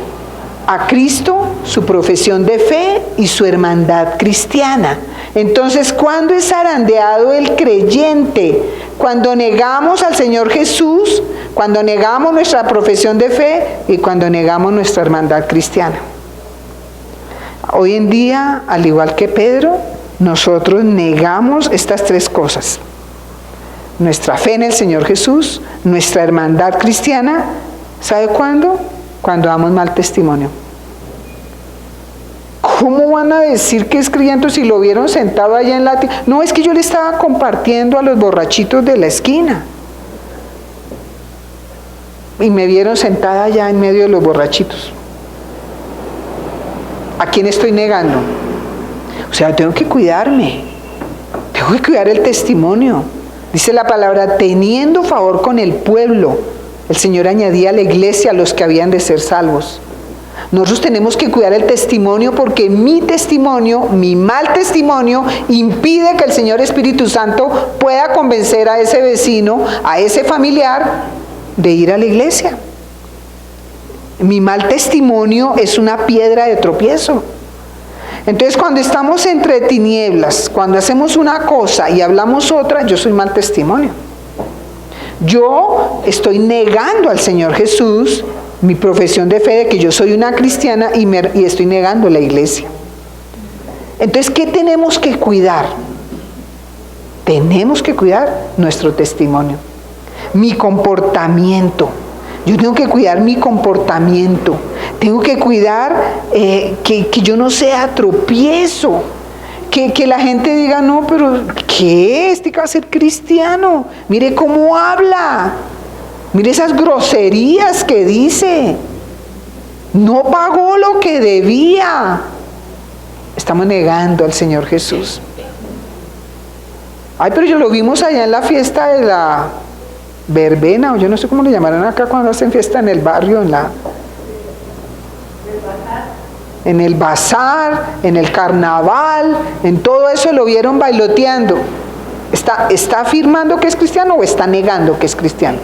a Cristo, su profesión de fe y su hermandad cristiana. Entonces, ¿cuándo es zarandeado el creyente? Cuando negamos al Señor Jesús, cuando negamos nuestra profesión de fe y cuando negamos nuestra hermandad cristiana. Hoy en día, al igual que Pedro, nosotros negamos estas tres cosas. Nuestra fe en el Señor Jesús, nuestra hermandad cristiana. ¿Sabe cuándo? Cuando damos mal testimonio. ¿Cómo van a decir que es creyente si lo vieron sentado allá en la tienda? No, es que yo le estaba compartiendo a los borrachitos de la esquina. Y me vieron sentada allá en medio de los borrachitos. ¿A quién estoy negando? O sea, tengo que cuidarme. Tengo que cuidar el testimonio. Dice la palabra, teniendo favor con el pueblo. El Señor añadía a la iglesia a los que habían de ser salvos. Nosotros tenemos que cuidar el testimonio porque mi testimonio, mi mal testimonio, impide que el Señor Espíritu Santo pueda convencer a ese vecino, a ese familiar, de ir a la iglesia. Mi mal testimonio es una piedra de tropiezo. Entonces, cuando estamos entre tinieblas, cuando hacemos una cosa y hablamos otra, yo soy mal testimonio. Yo estoy negando al Señor Jesús, mi profesión de fe de que yo soy una cristiana y estoy negando la iglesia. Entonces, ¿qué tenemos que cuidar? Tenemos que cuidar nuestro testimonio, mi comportamiento. Yo tengo que cuidar mi comportamiento. Tengo que cuidar que yo no sea tropiezo. Que la gente diga, no, pero ¿qué? Este que va a ser cristiano. Mire cómo habla. Mire esas groserías que dice. No pagó lo que debía. Estamos negando al Señor Jesús. Ay, pero yo lo vimos allá en la fiesta de la verbena, o yo no sé cómo le llamarán acá cuando hacen fiesta en el barrio, en el bazar, en el carnaval, en todo eso lo vieron bailoteando. ¿Está afirmando que es cristiano o está negando que es cristiano?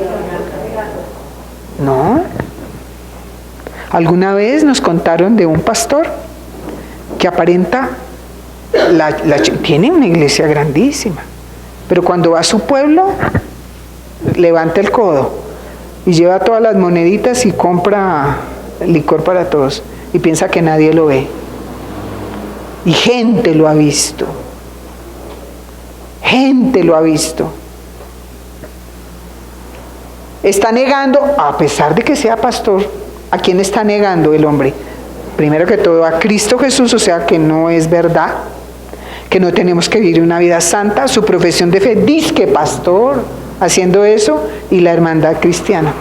No. Alguna vez nos contaron de un pastor que aparenta, tiene una iglesia grandísima, pero cuando va a su pueblo, levanta el codo y lleva todas las moneditas y compra licor para todos y piensa que nadie lo ve. Y gente lo ha visto. Gente lo ha visto. Está negando, a pesar de que sea pastor, ¿a quién está negando el hombre? Primero que todo a Cristo Jesús, o sea que no es verdad, que no tenemos que vivir una vida santa, su profesión de fe, disque pastor, haciendo eso, y la hermandad cristiana.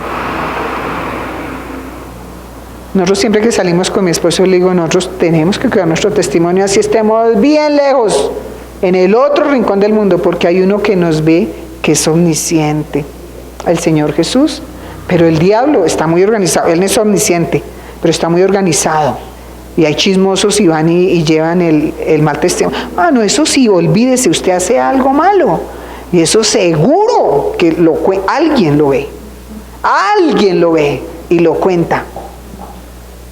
Nosotros siempre que salimos con mi esposo le digo, nosotros tenemos que cuidar nuestro testimonio, así estemos bien lejos, en el otro rincón del mundo, porque hay uno que nos ve, que es omnisciente, el Señor Jesús. Pero el diablo está muy organizado, él no es omnisciente, pero está muy organizado. Y hay chismosos y van y llevan el mal testimonio. No, eso sí, olvídese, usted hace algo malo. Y eso seguro que alguien lo ve. Alguien lo ve y lo cuenta.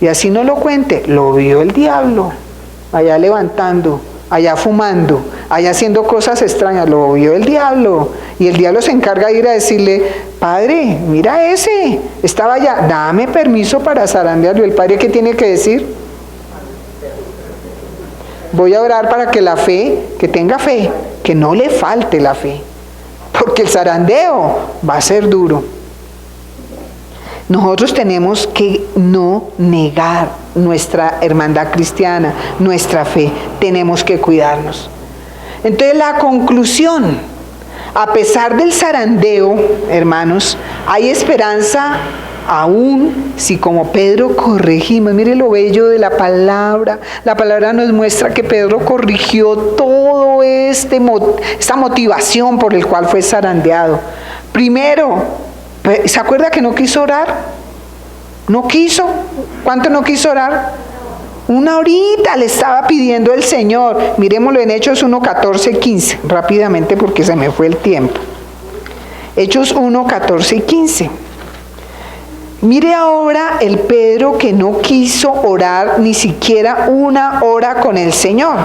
Y así no lo cuente, lo vio el diablo, allá levantando, allá fumando, allá haciendo cosas extrañas, lo vio el diablo. Y el diablo se encarga de ir a decirle, padre, mira ese, estaba allá, dame permiso para zarandearlo. ¿El padre qué tiene que decir? Voy a orar para que la fe, que tenga fe, que no le falte la fe, porque el zarandeo va a ser duro. Nosotros tenemos que no negar nuestra hermandad cristiana, nuestra fe, tenemos que cuidarnos. Entonces la conclusión, a pesar del zarandeo, hermanos, hay esperanza aún si como Pedro corregimos. Mire lo bello de la palabra nos muestra que Pedro corrigió todo esta motivación por el cual fue zarandeado. Primero, ¿se acuerda que no quiso orar? No quiso. ¿Cuánto no quiso orar? Una horita le estaba pidiendo el Señor. Miremoslo en Hechos 1, 14 y 15, rápidamente porque se me fue el tiempo. Hechos 1, 14 y 15. Mire ahora el Pedro que no quiso orar ni siquiera una hora con el Señor.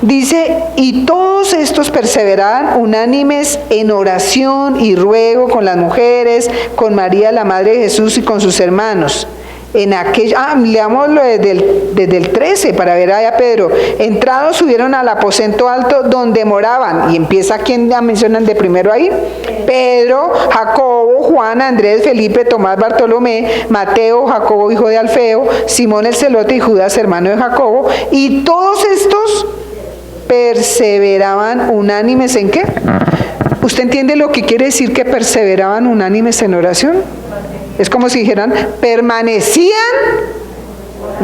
Dice, y todos estos perseveraban unánimes en oración y ruego con las mujeres, con María la Madre de Jesús y con sus hermanos. Leámoslo desde el 13 para ver allá Pedro. Entrados subieron al aposento alto donde moraban. Y empieza, ¿quién la mencionan de primero ahí? Pedro, Jacobo, Juan, Andrés, Felipe, Tomás, Bartolomé, Mateo, Jacobo, hijo de Alfeo, Simón el celote y Judas, hermano de Jacobo. Y todos estos perseveraban unánimes ¿en qué? ¿Usted entiende lo que quiere decir que perseveraban unánimes en oración? Es como si dijeran, permanecían,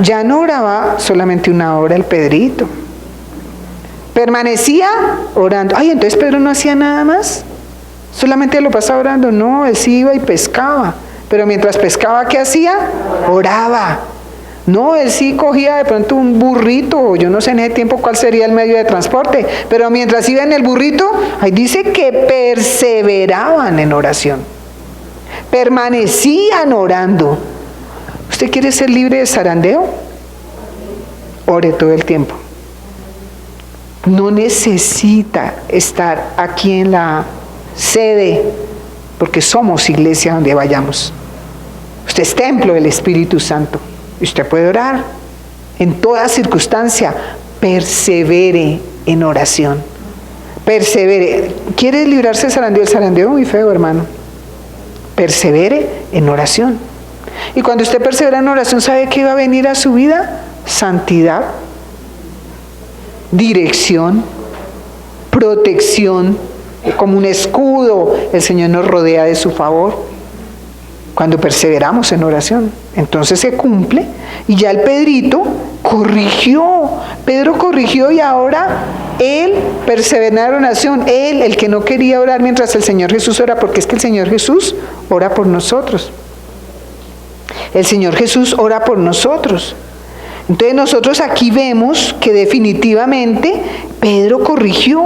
ya no oraba solamente una hora el Pedrito. Permanecía orando. Ay, entonces Pedro no hacía nada más. Solamente lo pasaba orando. No, él sí iba y pescaba. Pero mientras pescaba, ¿qué hacía? Oraba. No, él sí cogía de pronto un burrito, yo no sé en ese tiempo cuál sería el medio de transporte, pero mientras iba en el burrito, ahí dice que perseveraban en oración, permanecían orando. ¿Usted quiere ser libre de zarandeo? Ore todo el tiempo. No necesita estar aquí en la sede, porque somos iglesia donde vayamos. Usted es templo del Espíritu Santo. Y usted puede orar en toda circunstancia. Persevere en oración. Persevere. ¿Quiere librarse del zarandeo? El zarandeo es muy feo, hermano. Persevere en oración. Y cuando usted persevera en oración, ¿sabe qué va a venir a su vida? Santidad, dirección, protección. Como un escudo, el Señor nos rodea de su favor. Cuando perseveramos en oración, entonces se cumple. Y ya el Pedrito corrigió. Pedro corrigió y ahora él persevera en oración. Él, el que no quería orar mientras el Señor Jesús ora, porque es que el Señor Jesús ora por nosotros. El Señor Jesús ora por nosotros. Entonces nosotros aquí vemos que definitivamente Pedro corrigió.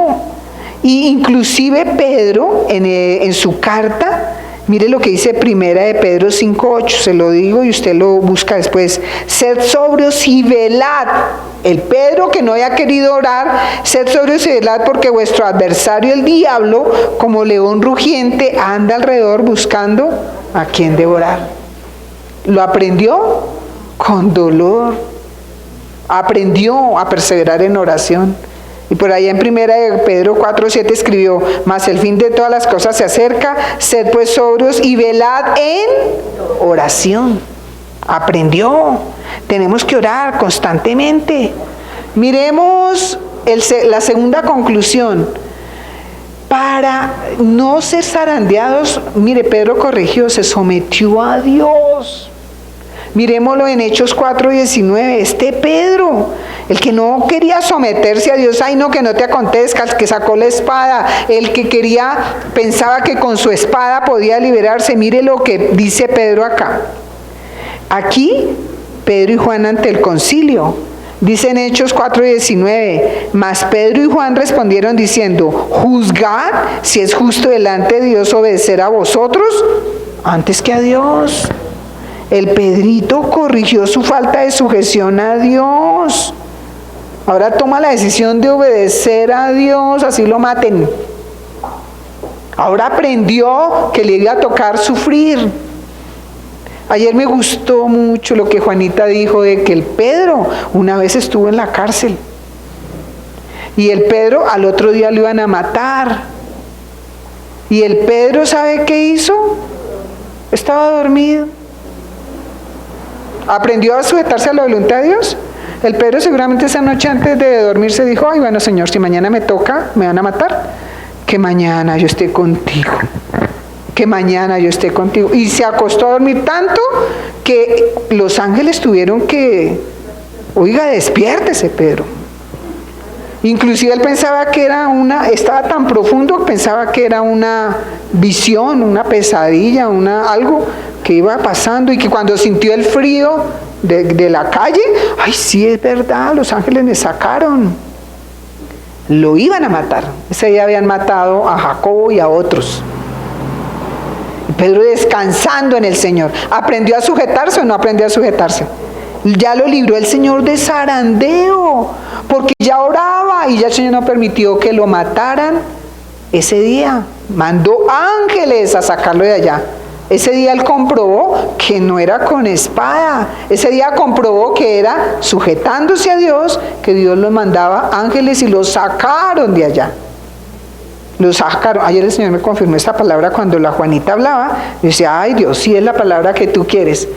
Y inclusive Pedro en su carta, mire lo que dice primera de Pedro 5:8, se lo digo y usted lo busca después. Sed sobrios y velad. El Pedro que no había querido orar, sed sobrios y velad, porque vuestro adversario el diablo, como león rugiente, anda alrededor buscando a quien devorar. Lo aprendió con dolor. Aprendió a perseverar en oración. Y por ahí en primera de Pedro 4:7 escribió: mas el fin de todas las cosas se acerca, sed pues sobrios y velad en oración. Aprendió. Tenemos que orar constantemente. Miremos la segunda conclusión. Para no ser zarandeados, mire, Pedro corrigió, se sometió a Dios. Miremoslo en Hechos 4:19. Este Pedro, el que no quería someterse a Dios, ay no, que no te acontezca, el que sacó la espada, el que pensaba que con su espada podía liberarse. Mire lo que dice Pedro acá. Aquí, Pedro y Juan ante el concilio. Dice en Hechos 4:19, mas Pedro y Juan respondieron diciendo: juzgad si es justo delante de Dios obedecer a vosotros antes que a Dios. El Pedrito corrigió su falta de sujeción a Dios. Ahora toma la decisión de obedecer a Dios, así lo maten. Ahora aprendió que le iba a tocar sufrir. Ayer me gustó mucho lo que Juanita dijo de que el Pedro una vez estuvo en la cárcel. Y el Pedro al otro día lo iban a matar. Y el Pedro, ¿sabe qué hizo? Estaba dormido. ¿Aprendió a sujetarse a la voluntad de Dios? El Pedro seguramente esa noche antes de dormirse dijo: ay, bueno, Señor, si mañana me toca, me van a matar, que mañana yo esté contigo. Que mañana yo esté contigo. Y se acostó a dormir tanto que los ángeles tuvieron que, oiga, despiértese, Pedro. Inclusive él pensaba que estaba tan profundo, pensaba que era una visión, una pesadilla, algo que iba pasando, y que cuando sintió el frío de la calle, ay, sí, es verdad, los ángeles me sacaron. Lo iban a matar. Ese día habían matado a Jacobo y a otros. Pedro descansando en el Señor. ¿Aprendió a sujetarse o no aprendió a sujetarse? Ya lo libró el Señor de zarandeo, porque ya oraba y ya el Señor no permitió que lo mataran ese día. Mandó ángeles a sacarlo de allá. Ese día él comprobó que no era con espada. Ese día comprobó que era sujetándose a Dios, que Dios los mandaba ángeles y los sacaron de allá. Los sacaron. Ayer el Señor me confirmó esta palabra cuando la Juanita hablaba. Yo decía: ay Dios, sí es la palabra que tú quieres.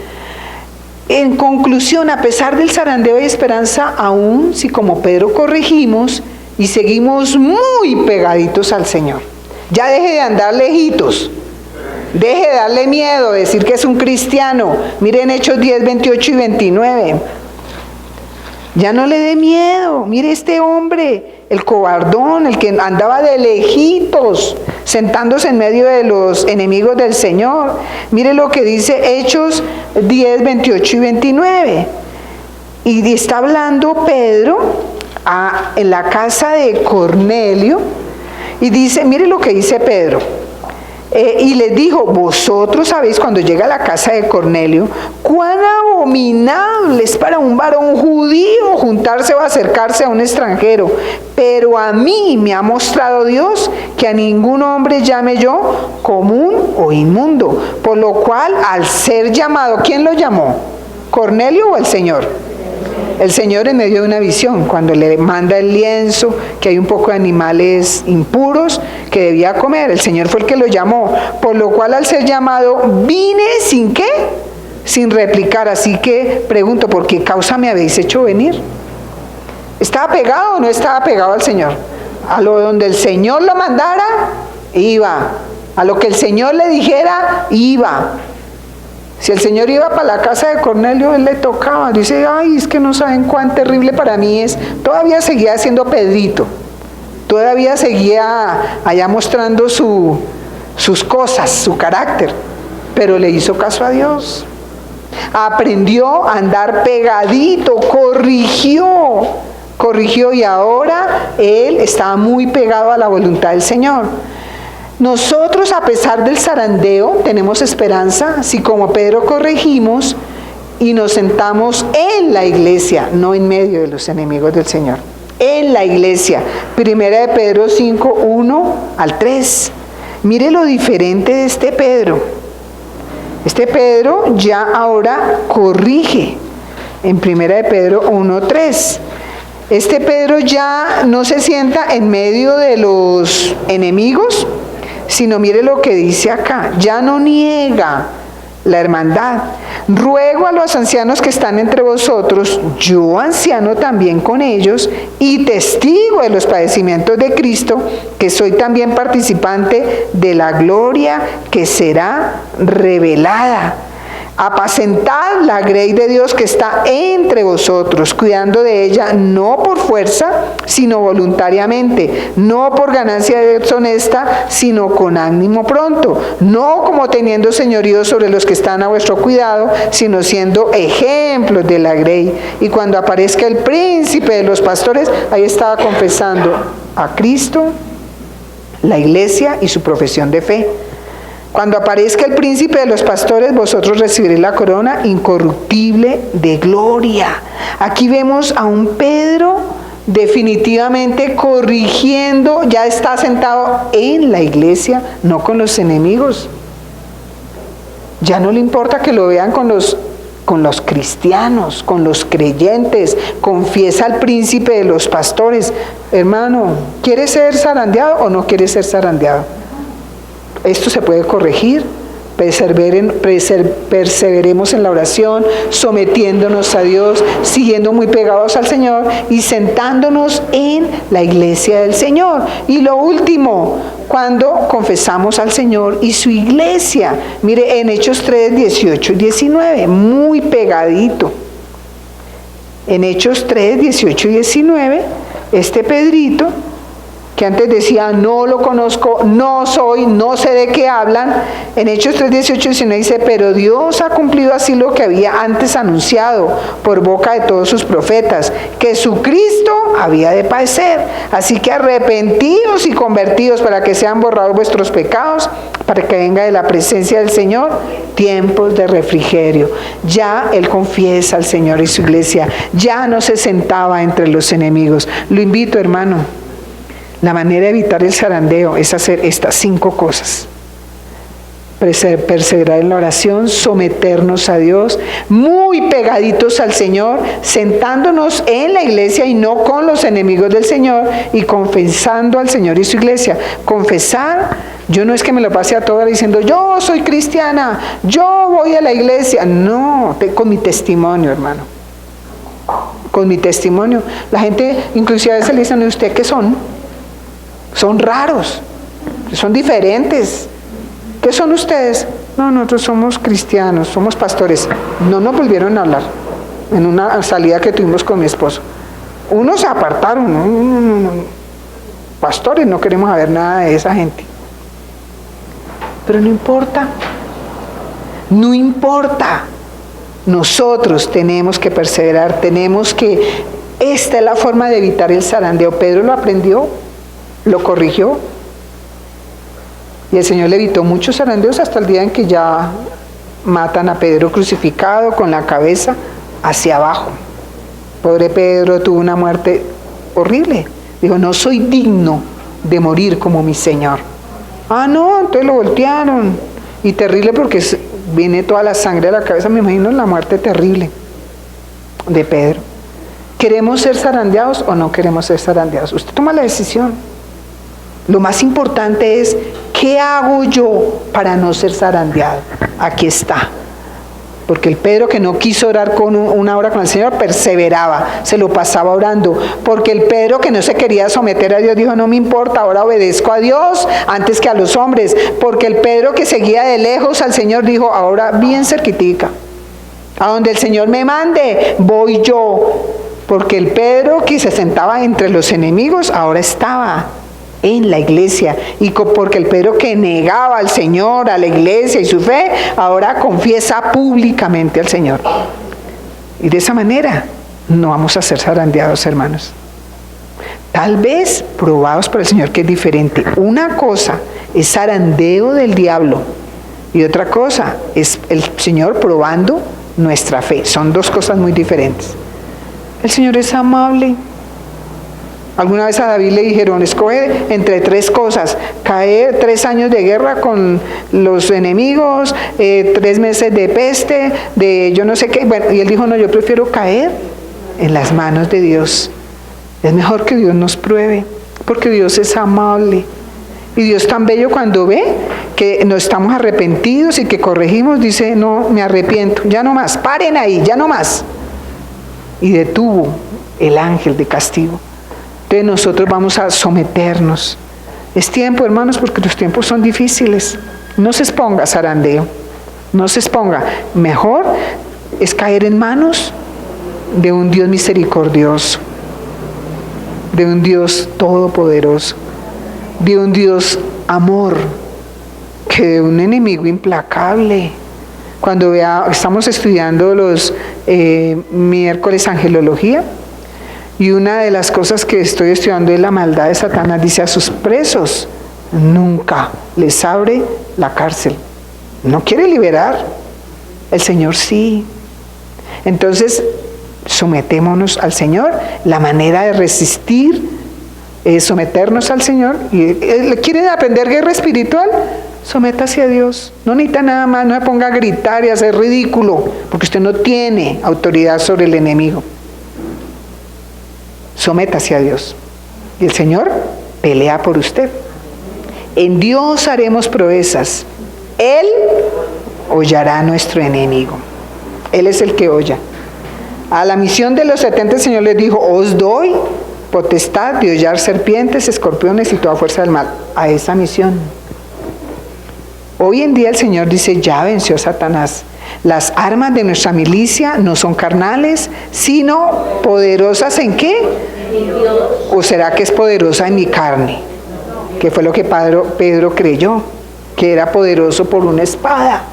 En conclusión, a pesar del zarandeo hay esperanza, aún si como Pedro corregimos y seguimos muy pegaditos al Señor. Ya deje de andar lejitos. Deje de darle miedo, decir que es un cristiano. Miren Hechos 10, 28 y 29. Ya no le dé miedo. Mire este hombre, el cobardón, el que andaba de lejitos, sentándose en medio de los enemigos del Señor. Mire lo que dice Hechos 10, 28 y 29. Y está hablando Pedro en la casa de Cornelio. Y dice, mire lo que dice Pedro. Y les dijo: vosotros sabéis, cuando llega a la casa de Cornelio, cuán abominable es para un varón judío juntarse o acercarse a un extranjero. Pero a mí me ha mostrado Dios que a ningún hombre llame yo común o inmundo. Por lo cual, al ser llamado, ¿quién lo llamó? ¿Cornelio o el Señor? El Señor, en medio de una visión, cuando le manda el lienzo, que hay un poco de animales impuros que debía comer, el Señor fue el que lo llamó. Por lo cual, al ser llamado, vine sin ¿qué? Sin replicar. Así que pregunto: ¿por qué causa me habéis hecho venir? ¿Estaba pegado o no estaba pegado al Señor? A lo donde el Señor lo mandara, iba. A lo que el Señor le dijera, iba. Si el Señor iba para la casa de Cornelio, él le tocaba. Dice: ay, es que no saben cuán terrible para mí es. Todavía seguía siendo Pedrito. Todavía seguía allá mostrando sus cosas, su carácter. Pero le hizo caso a Dios. Aprendió a andar pegadito, corrigió y ahora él estaba muy pegado a la voluntad del Señor. Nosotros, a pesar del zarandeo, tenemos esperanza si como Pedro corregimos y nos sentamos en la iglesia, no en medio de los enemigos del Señor. En la iglesia. Primera de Pedro 5, 1 al 3. Mire lo diferente de este Pedro. Este Pedro ya ahora corrige. En Primera de Pedro 1, 3. Este Pedro ya no se sienta en medio de los enemigos, sino mire lo que dice acá, ya no niega la hermandad. Ruego a los ancianos que están entre vosotros, yo anciano también con ellos y testigo de los padecimientos de Cristo, que soy también participante de la gloria que será revelada. Apacentad la grey de Dios que está entre vosotros, cuidando de ella no por fuerza, sino voluntariamente, no por ganancia deshonesta, sino con ánimo pronto, no como teniendo señorío sobre los que están a vuestro cuidado, sino siendo ejemplos de la grey. Y cuando aparezca el príncipe de los pastores, ahí estaba confesando a Cristo, la iglesia y su profesión de fe. Cuando aparezca el príncipe de los pastores, vosotros recibiréis la corona incorruptible de gloria. Aquí vemos a un Pedro definitivamente corrigiendo, ya está sentado en la iglesia, no con los enemigos. Ya no le importa que lo vean con los cristianos, con los creyentes. Confiesa al príncipe de los pastores. Hermano, ¿quiere ser zarandeado o no quiere ser zarandeado? Esto se puede corregir. Perseveremos en la oración, sometiéndonos a Dios, siguiendo muy pegados al Señor y sentándonos en la iglesia del Señor. Y lo último, cuando confesamos al Señor y su iglesia. Mire, en Hechos 3, 18 y 19, muy pegadito. En Hechos 3, 18 y 19, este Pedrito, que antes decía, no lo conozco, no soy, no sé de qué hablan, en Hechos 3, 18 y 19 dice, pero Dios ha cumplido así lo que había antes anunciado por boca de todos sus profetas, que su Cristo había de padecer. Así que arrepentidos y convertidos para que sean borrados vuestros pecados, para que venga de la presencia del Señor tiempos de refrigerio. Ya él confiesa al Señor y su iglesia, ya no se sentaba entre los enemigos. Lo invito, hermano. La manera de evitar el zarandeo es hacer estas 5 cosas. Perseverar en la oración, someternos a Dios, muy pegaditos al Señor, sentándonos en la iglesia y no con los enemigos del Señor, y confesando al Señor y su iglesia. Confesar, yo no es que me lo pase a toda diciendo, yo soy cristiana, yo voy a la iglesia. No, con mi testimonio, hermano. Con mi testimonio. La gente, inclusive a veces le dicen, ¿y usted qué son? Son raros, son diferentes. ¿Qué son ustedes? No, nosotros somos cristianos, somos pastores. No nos volvieron a hablar en una salida que tuvimos con mi esposo. Unos se apartaron, no. Pastores, no queremos saber nada de esa gente. Pero no importa, no importa. Nosotros tenemos que perseverar, esta es la forma de evitar el zarandeo. Pedro lo aprendió, lo corrigió, y el Señor le evitó muchos zarandeos hasta el día en que ya matan a Pedro crucificado con la cabeza hacia abajo. Pobre Pedro tuvo una muerte horrible. Dijo, no soy digno de morir como mi Señor. Ah, no, entonces lo voltearon. Y terrible porque viene toda la sangre de la cabeza. Me imagino la muerte terrible de Pedro. ¿Queremos ser zarandeados o no queremos ser zarandeados? Usted toma la decisión. Lo más importante es, ¿qué hago yo para no ser zarandeado? Aquí está. Porque el Pedro que no quiso orar con una hora con el Señor, perseveraba, se lo pasaba orando. Porque el Pedro que no se quería someter a Dios, dijo, no me importa, ahora obedezco a Dios antes que a los hombres. Porque el Pedro que seguía de lejos al Señor, dijo, ahora bien cerquitica, a donde el Señor me mande, voy yo. Porque el Pedro que se sentaba entre los enemigos, ahora estaba en la iglesia. Y porque el Pedro que negaba al Señor, a la iglesia y su fe, ahora confiesa públicamente al Señor. Y de esa manera no vamos a ser zarandeados, hermanos. Tal vez probados por el Señor, que es diferente. Una cosa es zarandeo del diablo y otra cosa es el Señor probando nuestra fe. Son dos cosas muy diferentes. El Señor es amable. Alguna vez a David le dijeron, escoge entre tres cosas: caer 3 años de guerra con los enemigos, 3 meses de peste, de yo no sé qué. Bueno, y él dijo, no, yo prefiero caer en las manos de Dios. Es mejor que Dios nos pruebe, porque Dios es amable. Y Dios tan bello, cuando ve que no estamos arrepentidos y que corregimos, dice, no, me arrepiento, ya no más, paren ahí, ya no más. Y detuvo el ángel de castigo. Entonces nosotros vamos a someternos. Es tiempo, hermanos, porque los tiempos son difíciles. No se exponga, zarandeo, no se exponga. Mejor es caer en manos de un Dios misericordioso, de un Dios todopoderoso, de un Dios amor, que de un enemigo implacable. Cuando estamos estudiando los miércoles angelología, y una de las cosas que estoy estudiando es la maldad de Satanás. Dice, a sus presos nunca les abre la cárcel. No quiere liberar. El Señor sí. Entonces, sometémonos al Señor. La manera de resistir es someternos al Señor. Y ¿quiere aprender guerra espiritual? Sométase a Dios. No necesita nada más, no se ponga a gritar y a hacer ridículo, porque usted no tiene autoridad sobre el enemigo. Sométase a Dios. Y el Señor pelea por usted. En Dios haremos proezas. Él hollará a nuestro enemigo. Él es el que holla. A la misión de los 70 el Señor les dijo, os doy potestad de hollar serpientes, escorpiones y toda fuerza del mal. A esa misión. Hoy en día el Señor dice, ya venció Satanás. Las armas de nuestra milicia no son carnales, sino poderosas ¿en qué? ¿O será que es poderosa en mi carne? Que fue lo que Pedro creyó, que era poderoso por una espada.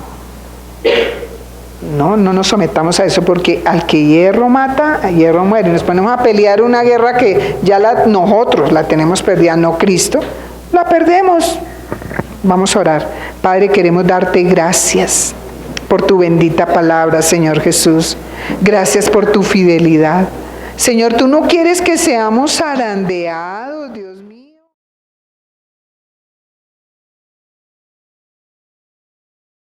No nos sometamos a eso, porque al que hierro mata, a hierro muere. Nos ponemos a pelear una guerra que ya nosotros la tenemos perdida, no Cristo. La perdemos. Vamos a orar. Padre, queremos darte gracias por tu bendita palabra, Señor Jesús. Gracias por tu fidelidad. Señor, tú no quieres que seamos zarandeados, Dios mío.